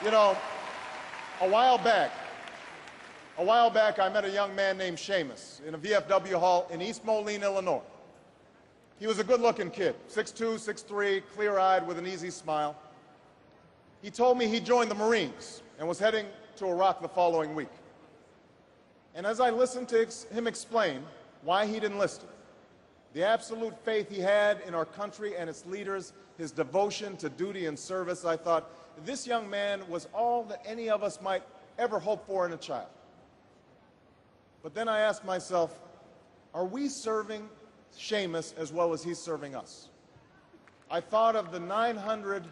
You know, a while back, I met a young man named Seamus in a VFW hall in East Moline, Illinois. He was a good-looking kid, 6'2", 6'3", clear-eyed with an easy smile. He told me he joined the Marines and was heading to Iraq the following week. And as I listened to him explain why he'd enlisted, the absolute faith he had in our country and its leaders, his devotion to duty and service, I thought, this young man was all that any of us might ever hope for in a child. But then I asked myself, are we serving Seamus as well as he's serving us? I thought of the 900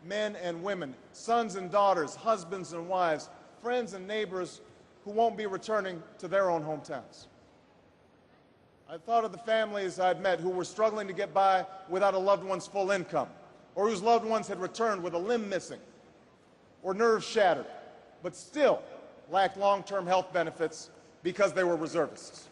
men and women, sons and daughters, husbands and wives, friends and neighbors who won't be returning to their own hometowns. I thought of the families I'd met who were struggling to get by without a loved one's full income, or whose loved ones had returned with a limb missing or nerves shattered, but still lacked long-term health benefits because they were reservists.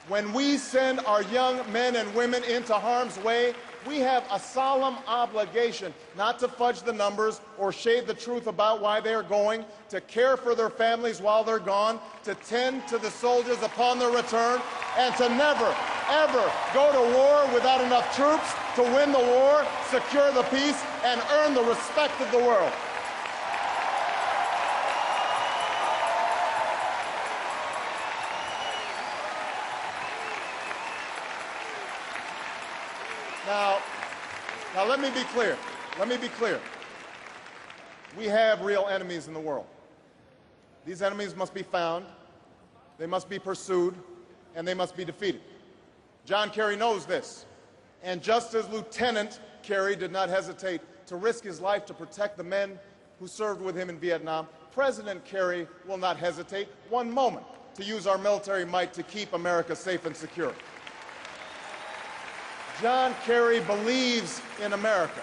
When we send our young men and women into harm's way, we have a solemn obligation not to fudge the numbers or shade the truth about why they are going, to care for their families while they're gone, to tend to the soldiers upon their return, and to never, ever go to war without enough troops to win the war, secure the peace, and earn the respect of the world. Now let me be clear. Let me be clear. We have real enemies in the world. These enemies must be found, they must be pursued, and they must be defeated. John Kerry knows this. And just as Lieutenant Kerry did not hesitate to risk his life to protect the men who served with him in Vietnam, President Kerry will not hesitate one moment to use our military might to keep America safe and secure. John Kerry believes in America,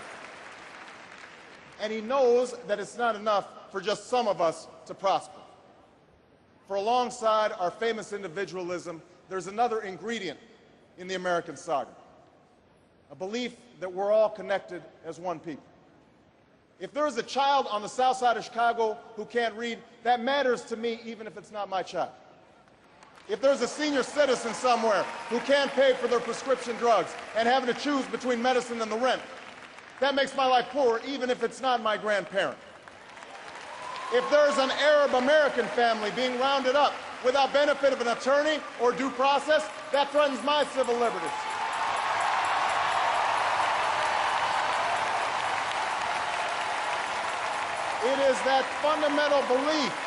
and he knows that it's not enough for just some of us to prosper. For alongside our famous individualism, there's another ingredient in the American saga, a belief that we're all connected as one people. If there's a child on the south side of Chicago who can't read, that matters to me even if it's not my child. If there's a senior citizen somewhere who can't pay for their prescription drugs and having to choose between medicine and the rent, that makes my life poor even if it's not my grandparent. If there's an Arab American family being rounded up without benefit of an attorney or due process, that threatens my civil liberties. It is that fundamental belief.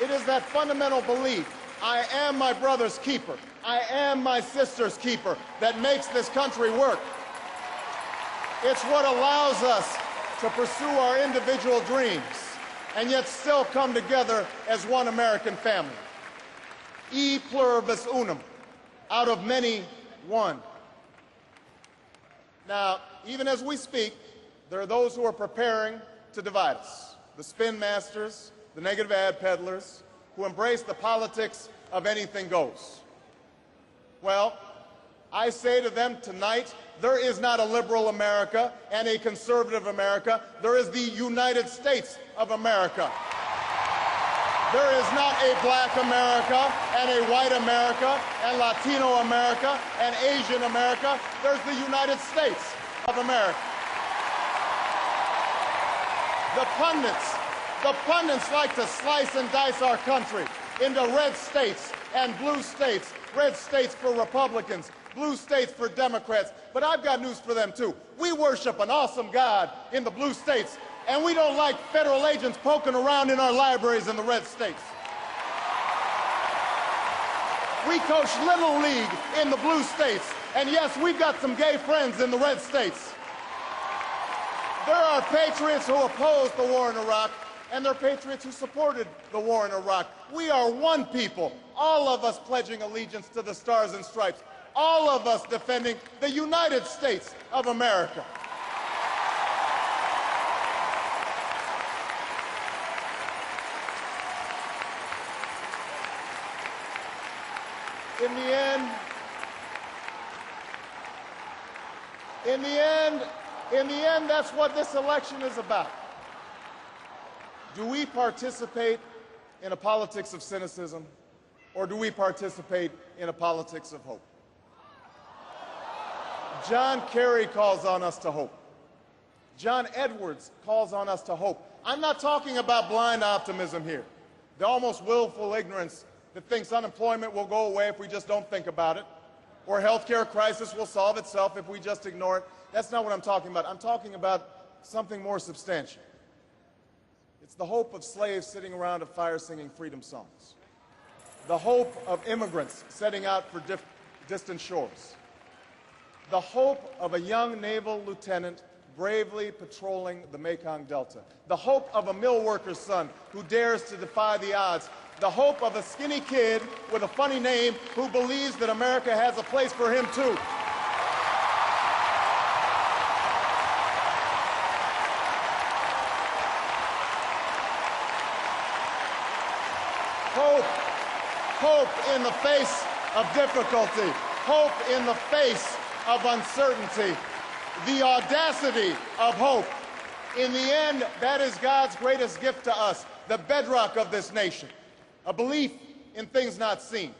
It is that fundamental belief, I am my brother's keeper, I am my sister's keeper, that makes this country work. It's what allows us to pursue our individual dreams and yet still come together as one American family. E pluribus unum, out of many, one. Now, even as we speak, there are those who are preparing to divide us. The spin masters, the negative ad peddlers, who embrace the politics of anything goes. Well, I say to them tonight, there is not a liberal America and a conservative America. There is the United States of America. There is not a black America and a white America and Latino America and Asian America. There's the United States of America. The pundits like to slice and dice our country into red states and blue states, red states for Republicans, blue states for Democrats. But I've got news for them, too. We worship an awesome God in the blue states, and we don't like federal agents poking around in our libraries in the red states. We coach Little League in the blue states, and yes, we've got some gay friends in the red states. There are patriots who opposed the war in Iraq, and there are patriots who supported the war in Iraq. We are one people, all of us pledging allegiance to the Stars and Stripes, all of us defending the United States of America. In the end, In the end, that's what this election is about. Do we participate in a politics of cynicism, or do we participate in a politics of hope? John Kerry calls on us to hope. John Edwards calls on us to hope. I'm not talking about blind optimism here, the almost willful ignorance that thinks unemployment will go away if we just don't think about it, or healthcare crisis will solve itself if we just ignore it. That's not what I'm talking about. I'm talking about something more substantial. It's the hope of slaves sitting around a fire singing freedom songs. The hope of immigrants setting out for distant shores. The hope of a young naval lieutenant bravely patrolling the Mekong Delta. The hope of a mill worker's son who dares to defy the odds. The hope of a skinny kid with a funny name who believes that America has a place for him too. Hope in the face of difficulty. Hope in the face of uncertainty. The audacity of hope. In the end, that is God's greatest gift to us, the bedrock of this nation. A belief in things not seen.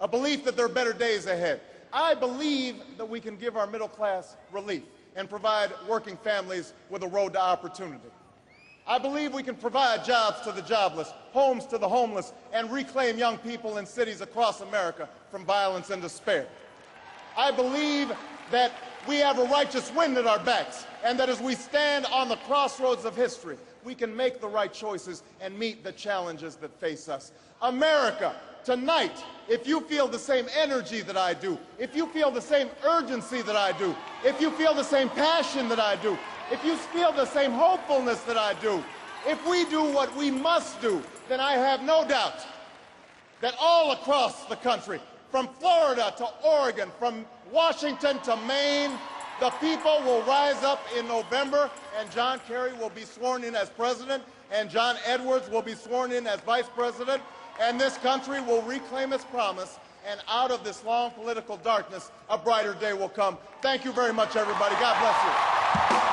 A belief that there are better days ahead. I believe that we can give our middle class relief and provide working families with a road to opportunity. I believe we can provide jobs to the jobless, homes to the homeless, and reclaim young people in cities across America from violence and despair. I believe that we have a righteous wind at our backs, and that as we stand on the crossroads of history, we can make the right choices and meet the challenges that face us. America, tonight, if you feel the same energy that I do, if you feel the same urgency that I do, if you feel the same passion that I do, if you feel the same hopefulness that I do, if we do what we must do, then I have no doubt that all across the country, from Florida to Oregon, from Washington to Maine, the people will rise up in November, and John Kerry will be sworn in as president, and John Edwards will be sworn in as vice president, and this country will reclaim its promise, and out of this long political darkness, a brighter day will come. Thank you very much, everybody. God bless you.